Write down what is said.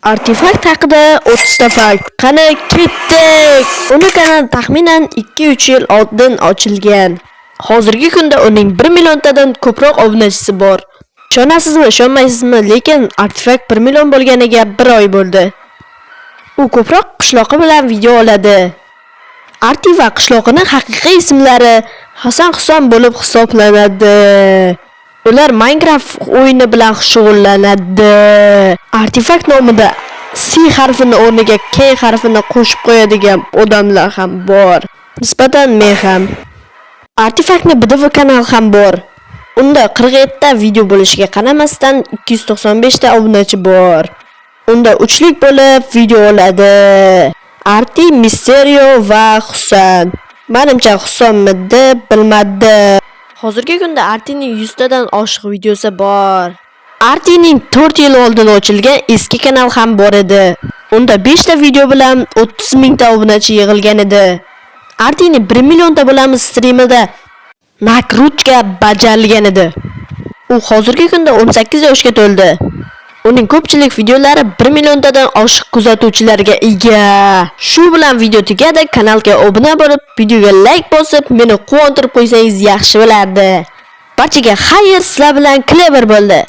Artefakt haqida 30 ta fakt. Qani ketdik. Uni kanal taxminan 2-3 yil oldin ochilgan. Hozirgi kunda uning 1 milliontadan ko'proq obunachisi bor. Ishonasizmi, ishonmaysizmi, lekin Artefakt 1 million bo'lganiga 1 oy bo'ldi. U ko'proq qishloqi bilan video oladi. Artefakt qishloqining haqiqiy ismlari Hasan Husan bo'lib hisoblanadi. Ular Minecraft o'yini bilan shug'ullanadi. Artefakt nomida C harfini o'rniga K harfini qo'shib qo'yadigan odamlar ham bor. Nisbatan men ham. Artefaktni BDV kanal ham bor. Unda 47 ta video bo'lishiga qaramasdan 295 ta obunachi bor. Unda uchlik bo'lib video oladi. Arti, Misterio va Husan. Menimcha Husanmidi, bilmadi. Hozirgi kunda Artining 100 tadan oshiq videosi bor. Artining 4 yil oldin ochilgan eski kanal ham bor edi. Unda 5 ta video bilan 30 ming ta obunachi yig'ilgan edi. Artining 1 millionta bo'lamiz streamida nakrutka bajarilgan edi. U hozirgi kunda 18 yoshga to'ldi. Uning ko'pchilik videolari 1 milliontadan oshiq kuzatuvchilarga ega. Shu bilan video tugadi. Kanalga obuna bo'lib, videoga like bosib, meni quvontirib qo'ysangiz yaxshi bo'lardi. Barchaga xayr, sizlar bilan Clever bo'ldi.